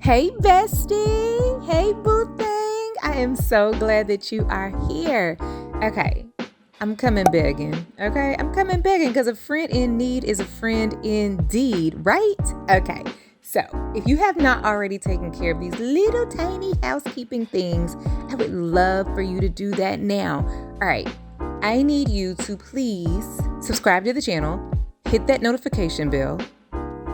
Hey bestie, hey boo thing. I am so glad that you are here. Okay, I'm coming begging. Okay, I'm coming begging because a friend in need is a friend indeed, right? Okay, so if you have not already taken care of these little tiny housekeeping things, I would love for you to do that now. All right, I need you to please subscribe to the channel, hit that notification bell.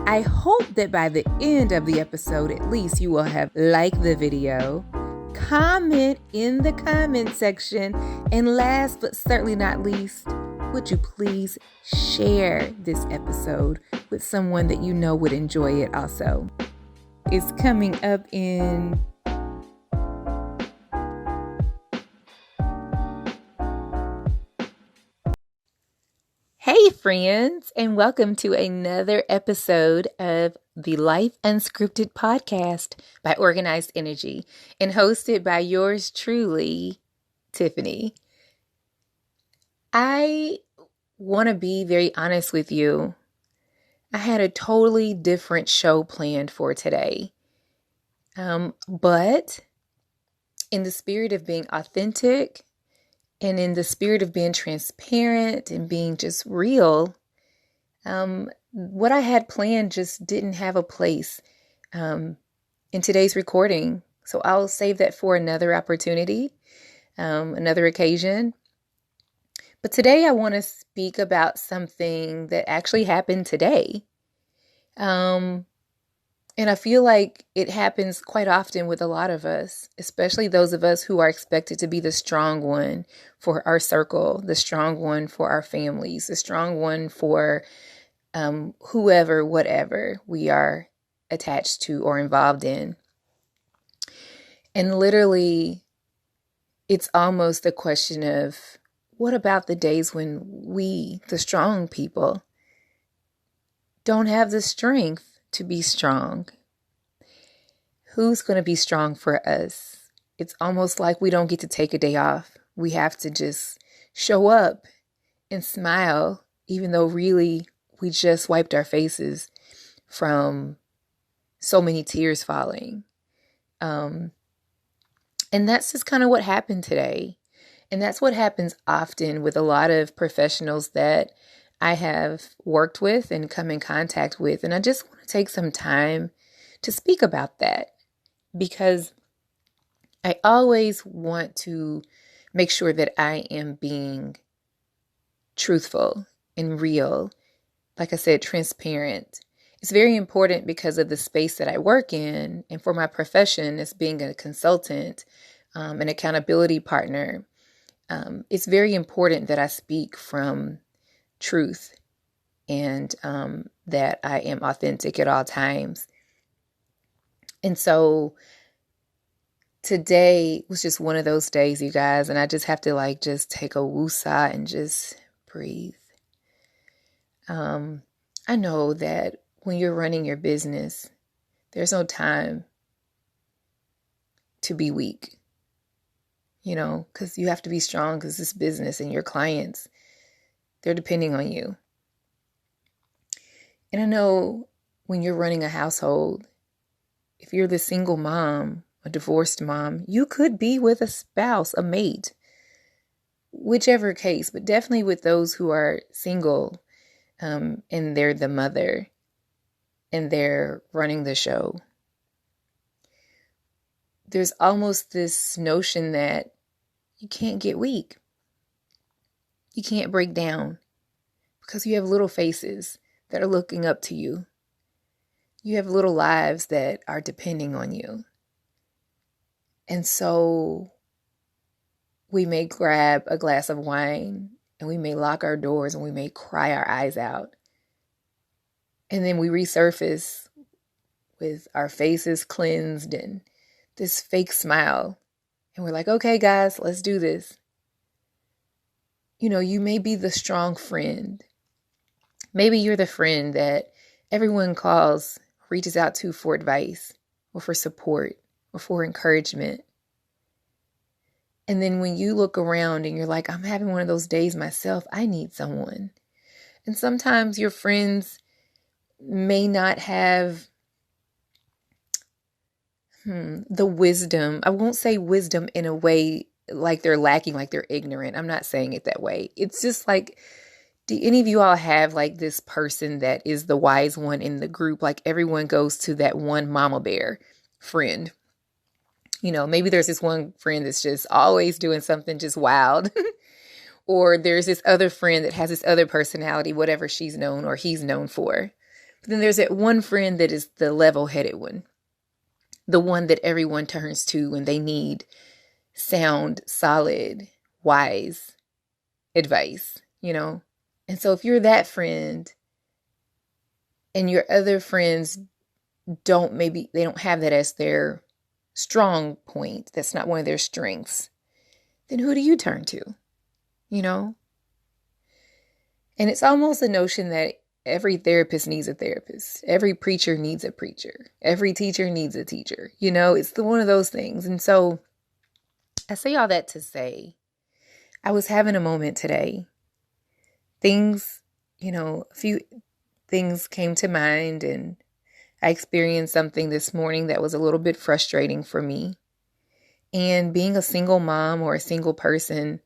I hope that by the end of the episode, at least you will have liked the video, comment in the comment section, and last but certainly not least, would you please share this episode with someone that you know would enjoy it also. It's coming up in Hey friends, and welcome to another episode of the Life Unscripted podcast by Organized Energy and hosted by yours truly, Tiffany. I want to be very honest with you. I had a totally different show planned for today. But in the spirit of being authentic, and in the spirit of being transparent and being just real, what I had planned just didn't have a place in today's recording. So I'll save that for another opportunity, another occasion. But today I want to speak about something that actually happened today. And I feel like it happens quite often with a lot of us, especially those of us who are expected to be the strong one for our circle, the strong one for our families, the strong one for whoever, whatever we are attached to or involved in. And literally, it's almost a question of, what about the days when we, the strong people, don't have the strength to be strong? Who's going to be strong for us? It's almost like we don't get to take a day off. We have to just show up and smile, even though really we just wiped our faces from so many tears falling. And that's just kind of what happened today. And that's what happens often with a lot of professionals that I have worked with and come in contact with. And I just want to take some time to speak about that, because I always want to make sure that I am being truthful and real. Like I said, transparent. It's very important because of the space that I work in and for my profession as being a consultant, an accountability partner. It's very important that I speak from truth and that I am authentic at all times. And so today was just one of those days, you guys, and I just have to just take a woosah and just breathe. I know that when you're running your business, there's no time to be weak, because you have to be strong because this business and your clients, they're depending on you. And I know when you're running a household, if you're the single mom, a divorced mom, you could be with a spouse, a mate, whichever case, but definitely with those who are single, and they're the mother and they're running the show. There's almost this notion that you can't get weak. You can't break down because you have little faces that are looking up to you. You have little lives that are depending on you. And so we may grab a glass of wine and we may lock our doors and we may cry our eyes out. And then we resurface with our faces cleansed and this fake smile. And we're like, okay, guys, let's do this. You may be the strong friend. Maybe you're the friend that everyone calls, reaches out to for advice or for support or for encouragement. And then when you look around and you're like, I'm having one of those days myself, I need someone. And sometimes your friends may not have The wisdom. I won't say wisdom in a way like they're lacking, like they're ignorant. I'm not saying it that way. It's just like, do any of you all have like this person that is the wise one in the group? Like everyone goes to that one mama bear friend. Maybe there's this one friend that's just always doing something just wild. Or there's this other friend that has this other personality, whatever she's known or he's known for. But then there's that one friend that is the level-headed one. The one that everyone turns to when they need sound, solid, wise advice, And so if you're that friend and your other friends they don't have that as their strong point, that's not one of their strengths, then who do you turn to? And it's almost a notion that every therapist needs a therapist. Every preacher needs a preacher. Every teacher needs a teacher. It's one of those things. And so I say all that to say, I was having a moment today. A few things came to mind, and I experienced something this morning that was a little bit frustrating for me. And being a single mom or a single person,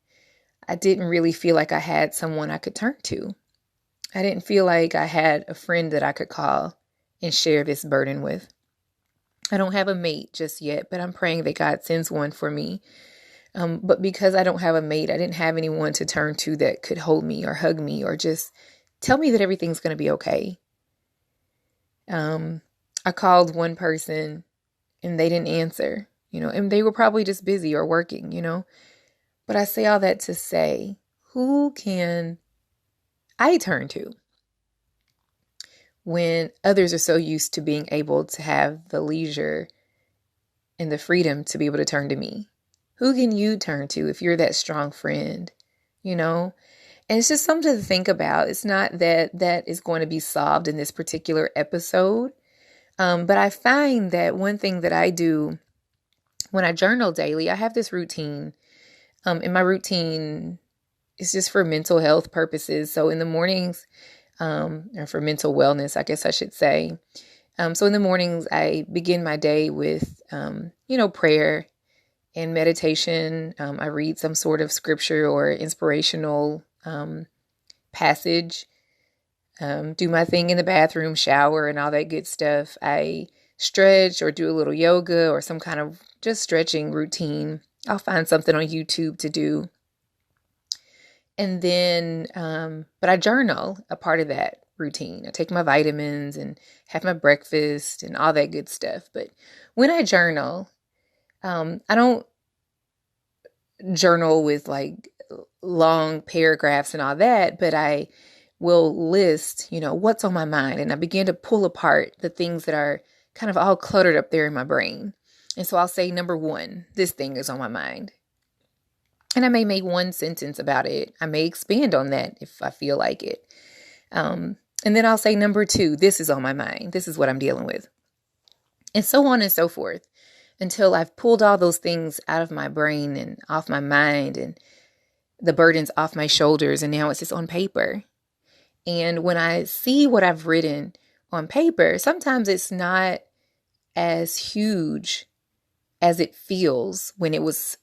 I didn't really feel like I had someone I could turn to. I didn't feel like I had a friend that I could call and share this burden with. I don't have a mate just yet, but I'm praying that God sends one for me. But because I don't have a mate, I didn't have anyone to turn to that could hold me or hug me or just tell me that everything's going to be okay. I called one person and they didn't answer, and they were probably just busy or working, But I say all that to say, who can I turn to when others are so used to being able to have the leisure and the freedom to be able to turn to me? Who can you turn to if you're that strong friend, And it's just something to think about. It's not that is going to be solved in this particular episode. But I find that one thing that I do when I journal daily, I have this routine. And my routine is just for mental health purposes. So in the mornings, or for mental wellness, I guess I should say. So in the mornings, I begin my day with, prayer and meditation. I read some sort of scripture or inspirational passage. Do my thing in the bathroom, shower, and all that good stuff. I stretch or do a little yoga or some kind of just stretching routine. I'll find something on YouTube to do. And then, but I journal a part of that routine. I take my vitamins and have my breakfast and all that good stuff. But when I journal, I don't journal with like long paragraphs and all that, but I will list, what's on my mind. And I begin to pull apart the things that are kind of all cluttered up there in my brain. And so I'll say, number one, this thing is on my mind. And I may make one sentence about it. I may expand on that if I feel like it. And then I'll say, number two, this is on my mind. This is what I'm dealing with. And so on and so forth until I've pulled all those things out of my brain and off my mind and the burdens off my shoulders. And now it's just on paper. And when I see what I've written on paper, sometimes it's not as huge as it feels when it was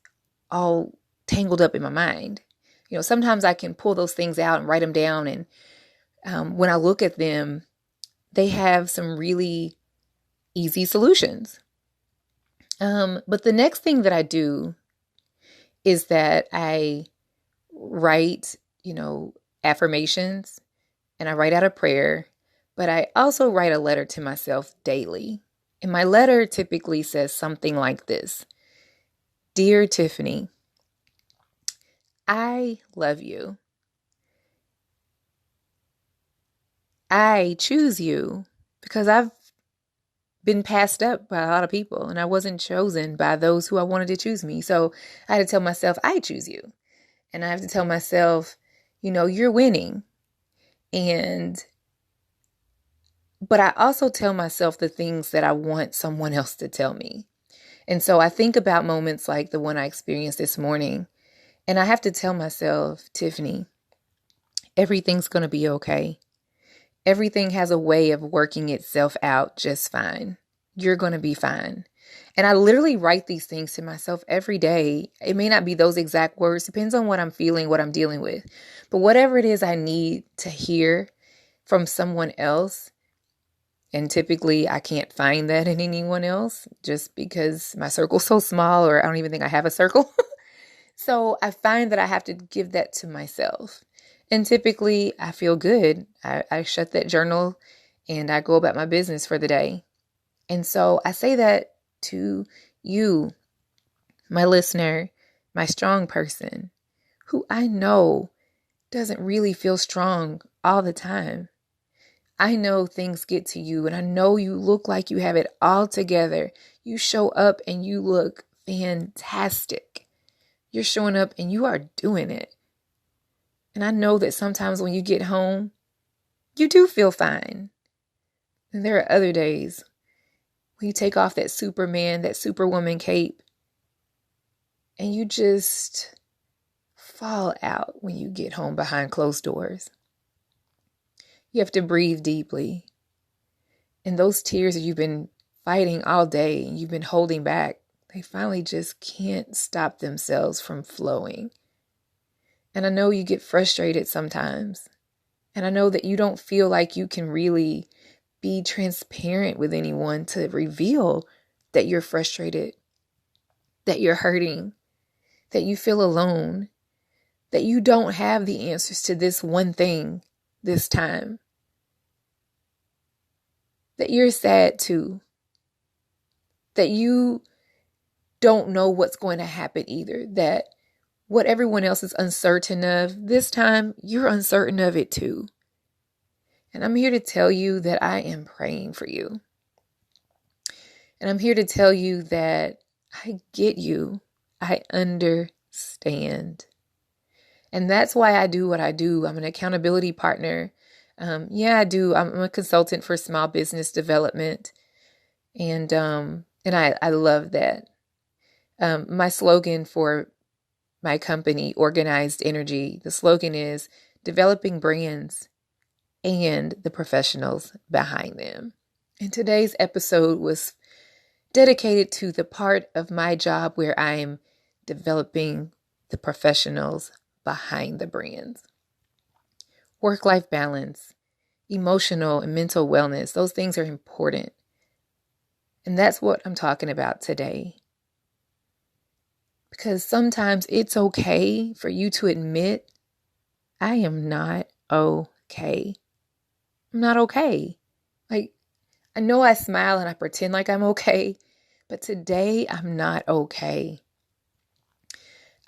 all tangled up in my mind. Sometimes I can pull those things out and write them down. And when I look at them, they have some really easy solutions. But the next thing that I do is that I write, affirmations, and I write out a prayer, but I also write a letter to myself daily. And my letter typically says something like this: Dear Tiffany, I love you. I choose you because I've been passed up by a lot of people and I wasn't chosen by those who I wanted to choose me. So I had to tell myself, I choose you. And I have to tell myself, you're winning. But I also tell myself the things that I want someone else to tell me. And so I think about moments like the one I experienced this morning. And I have to tell myself, Tiffany, everything's going to be okay. Everything has a way of working itself out just fine. you're going to be fine. And I literally write these things to myself every day. It may not be those exact words, depends on what I'm feeling, what I'm dealing with. But whatever it is I need to hear from someone else, and typically I can't find that in anyone else just because my circle's so small, or I don't even think I have a circle. So I find that I have to give that to myself. And typically I feel good. I shut that journal and I go about my business for the day. And so I say that to you, my listener, my strong person, who I know doesn't really feel strong all the time. I know things get to you, and I know you look like you have it all together. You show up and you look fantastic. You're showing up and you are doing it. And I know that sometimes when you get home, you do feel fine. And there are other days when you take off that Superman, that Superwoman cape, and you just fall out when you get home behind closed doors. You have to breathe deeply. And those tears that you've been fighting all day and you've been holding back, they finally just can't stop themselves from flowing. And I know you get frustrated sometimes. And I know that you don't feel like you can really be transparent with anyone to reveal that you're frustrated, that you're hurting, that you feel alone, that you don't have the answers to this one thing this time, that you're sad too, that you don't know what's going to happen either, that what everyone else is uncertain of, this time you're uncertain of it too. And I'm here to tell you that I am praying for you. And I'm here to tell you that I get you. I understand. And that's why I do what I do. I'm an accountability partner. I do. I'm a consultant for small business development. And I love that. My slogan for my company, Organized Energy, the slogan is developing brands and the professionals behind them. And today's episode was dedicated to the part of my job where I am developing the professionals behind the brands. Work-life balance, emotional and mental wellness, those things are important. And that's what I'm talking about today. Because sometimes it's okay for you to admit, I am not okay. I'm not okay. Like, I know I smile and I pretend like I'm okay, but today I'm not okay.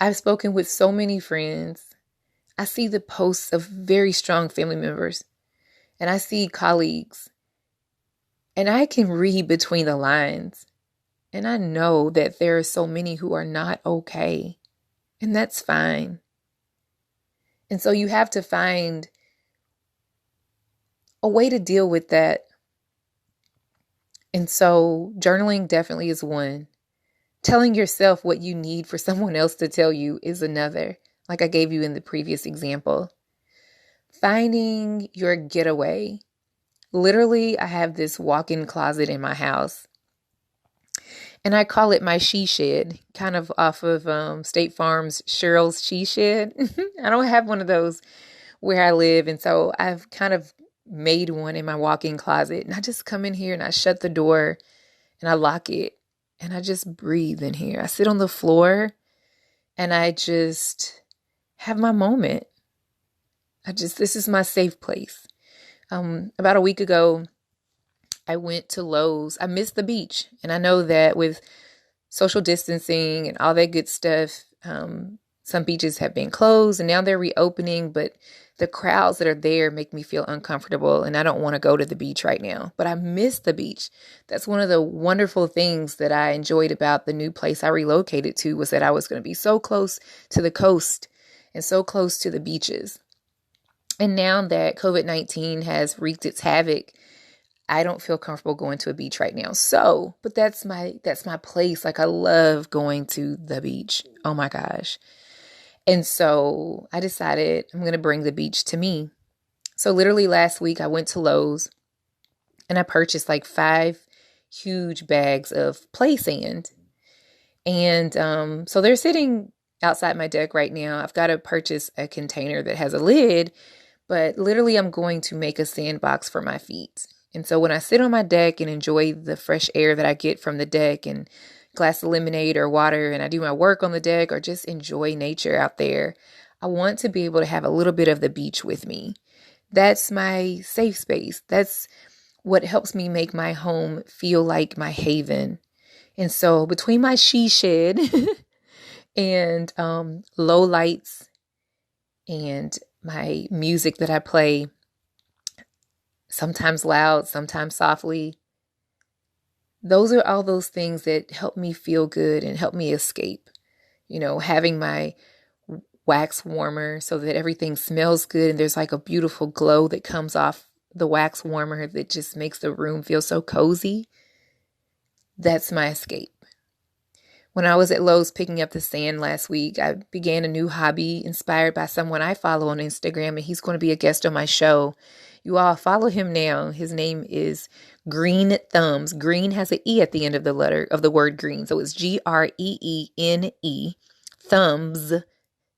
I've spoken with so many friends. I see the posts of very strong family members, and I see colleagues, and I can read between the lines. And I know that there are so many who are not okay, and that's fine. And so you have to find a way to deal with that. And so journaling definitely is one. Telling yourself what you need for someone else to tell you is another, like I gave you in the previous example. Finding your getaway. Literally, I have this walk-in closet in my house. And I call it my she shed, kind of off of State Farm's Cheryl's She Shed. I don't have one of those where I live. And so I've kind of made one in my walk-in closet. And I just come in here and I shut the door and I lock it. And I just breathe in here. I sit on the floor and I just have my moment. This is my safe place. About a week ago, I went to Lowe's. I missed the beach. And I know that with social distancing and all that good stuff, some beaches have been closed and now they're reopening, but the crowds that are there make me feel uncomfortable and I don't want to go to the beach right now. But I miss the beach. That's one of the wonderful things that I enjoyed about the new place I relocated to, was that I was going to be so close to the coast and so close to the beaches. And now that COVID-19 has wreaked its havoc, I don't feel comfortable going to a beach right now. So, but that's my place. Like, I love going to the beach. Oh my gosh. And so I decided I'm going to bring the beach to me. So literally last week I went to Lowe's and I purchased like 5 huge bags of play sand. And so they're sitting outside my deck right now. I've got to purchase a container that has a lid, but literally I'm going to make a sandbox for my feet. And so when I sit on my deck and enjoy the fresh air that I get from the deck and glass of lemonade or water, and I do my work on the deck or just enjoy nature out there, I want to be able to have a little bit of the beach with me. That's my safe space. That's what helps me make my home feel like my haven. And so between my she shed and low lights and my music that I play, sometimes loud, sometimes softly, those are all those things that help me feel good and help me escape. Having my wax warmer so that everything smells good and there's like a beautiful glow that comes off the wax warmer that just makes the room feel so cozy. That's my escape. When I was at Lowe's picking up the sand last week, I began a new hobby inspired by someone I follow on Instagram, and he's going to be a guest on my show. You all follow him now. His name is Green Thumbs. Green has an E at the end of the letter of the word green. So it's Greene. Thumbs.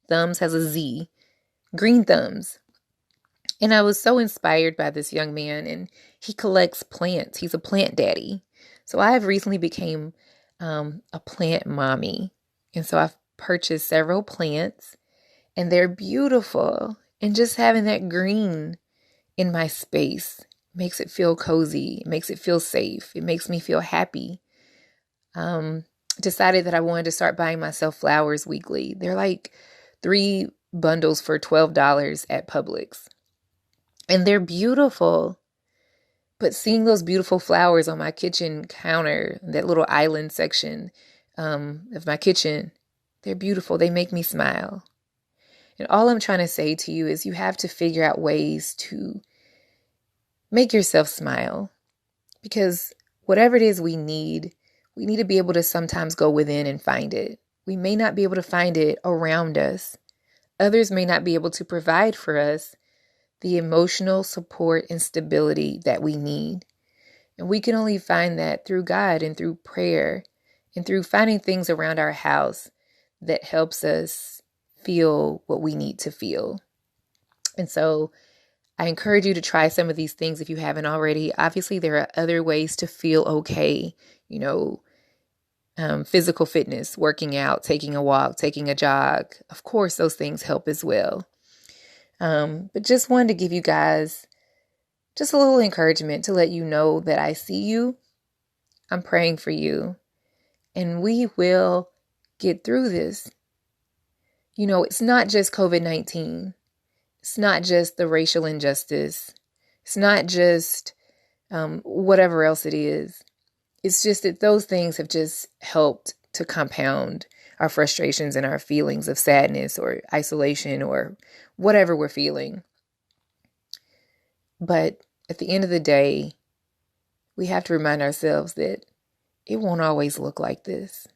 Thumbs has a Z. Green Thumbs. And I was so inspired by this young man, and he collects plants. He's a plant daddy. So I have recently became a plant mommy. And so I've purchased several plants, and they're beautiful. And just having that green in my space makes it feel cozy. It makes it feel safe. It makes me feel happy. Decided that I wanted to start buying myself flowers weekly. They're like 3 bundles for $12 at Publix. And they're beautiful. But seeing those beautiful flowers on my kitchen counter, that little island section of my kitchen, they're beautiful. They make me smile. And all I'm trying to say to you is you have to figure out ways to make yourself smile. Because whatever it is we need to be able to sometimes go within and find it. We may not be able to find it around us. Others may not be able to provide for us the emotional support and stability that we need. And we can only find that through God and through prayer and through finding things around our house that helps us feel what we need to feel. And so I encourage you to try some of these things if you haven't already. Obviously, there are other ways to feel okay, physical fitness, working out, taking a walk, taking a jog. Of course, those things help as well. But just wanted to give you guys just a little encouragement to let you know that I see you. I'm praying for you. And we will get through this. It's not just COVID-19. It's not just the racial injustice. It's not just whatever else it is. It's just that those things have just helped to compound our frustrations and our feelings of sadness or isolation or whatever we're feeling. But at the end of the day, we have to remind ourselves that it won't always look like this.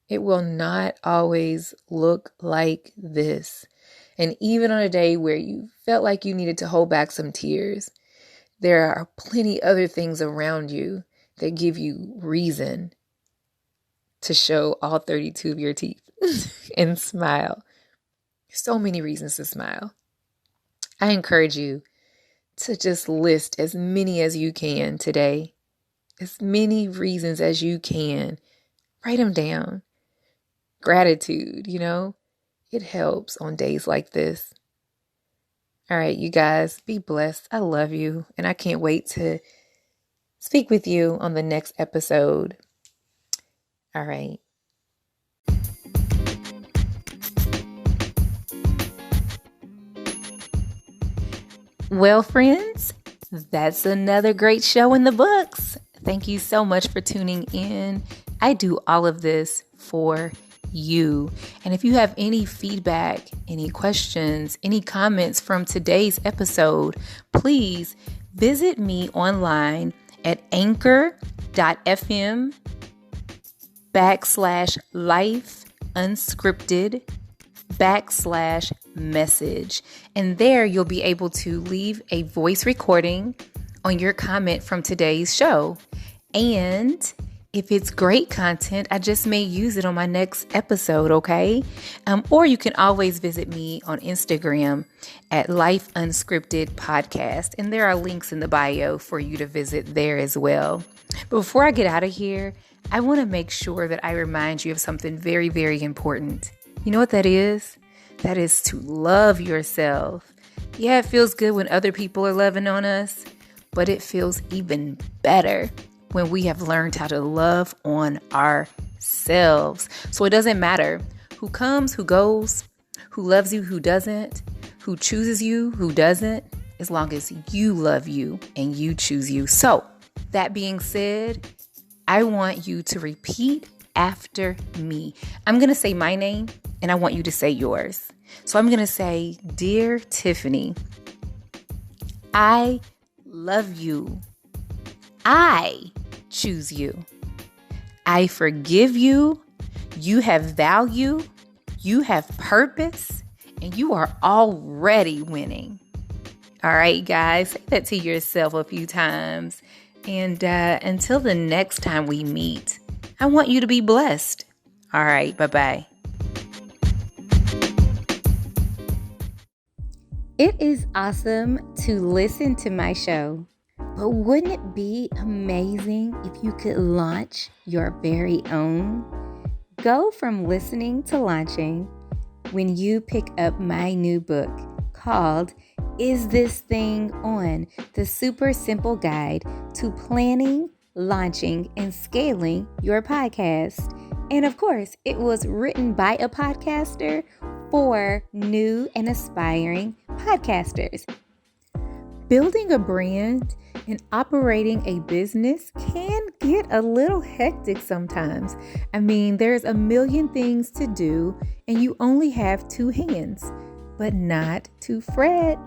It will not always look like this. And even on a day where you felt like you needed to hold back some tears, there are plenty other things around you that give you reason to show all 32 of your teeth and smile. So many reasons to smile. I encourage you to just list as many as you can today. As many reasons as you can. Write them down. Gratitude, it helps on days like this. All right, you guys, be blessed. I love you. And I can't wait to speak with you on the next episode. All right. Well, friends, that's another great show in the books. Thank you so much for tuning in. I do all of this for you. And if you have any feedback, any questions, any comments from today's episode, please visit me online at anchor.fm/life unscripted/message. And there you'll be able to leave a voice recording on your comment from today's show. And if it's great content, I just may use it on my next episode, okay? Or you can always visit me on Instagram at Life Unscripted Podcast. And there are links in the bio for you to visit there as well. But before I get out of here, I want to make sure that I remind you of something very, very important. You know what that is? That is to love yourself. Yeah, it feels good when other people are loving on us, but it feels even better when we have learned how to love on ourselves. So it doesn't matter who comes, who goes, who loves you, who doesn't, who chooses you, who doesn't, as long as you love you and you choose you. So that being said, I want you to repeat after me. I'm going to say my name and I want you to say yours. So I'm going to say, Dear Tiffany, I love you. I choose you. I forgive you. You have value. You have purpose. And you are already winning. All right, guys, say that to yourself a few times. And until the next time we meet, I want you to be blessed. All right, bye-bye. It is awesome to listen to my show, but wouldn't it be amazing if you could launch your very own? Go from listening to launching when you pick up my new book called Is This Thing On? The Super Simple Guide to Planning, Launching, and Scaling Your Podcast. And of course, it was written by a podcaster for new and aspiring podcasters. Building a brand and operating a business can get a little hectic sometimes. I mean, there's a million things to do and you only have 2 hands, but not to fret.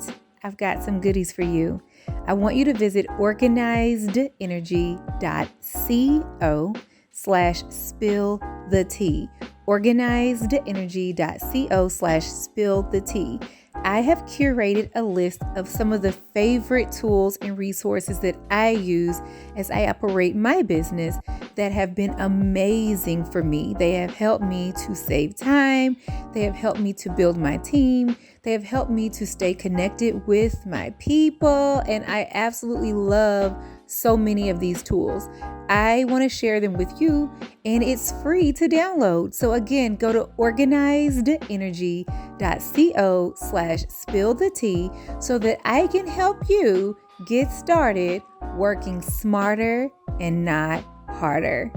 I've got some goodies for you. I want you to visit organizedenergy.co/spill the tea. organizedenergy.co/spill the tea. I have curated a list of some of the favorite tools and resources that I use as I operate my business that have been amazing for me. They have helped me to save time. They have helped me to build my team. They have helped me to stay connected with my people. And I absolutely love so many of these tools. I want to share them with you and it's free to download. So again, go to organizedenergy.co/spill the tea so that I can help you get started working smarter and not harder.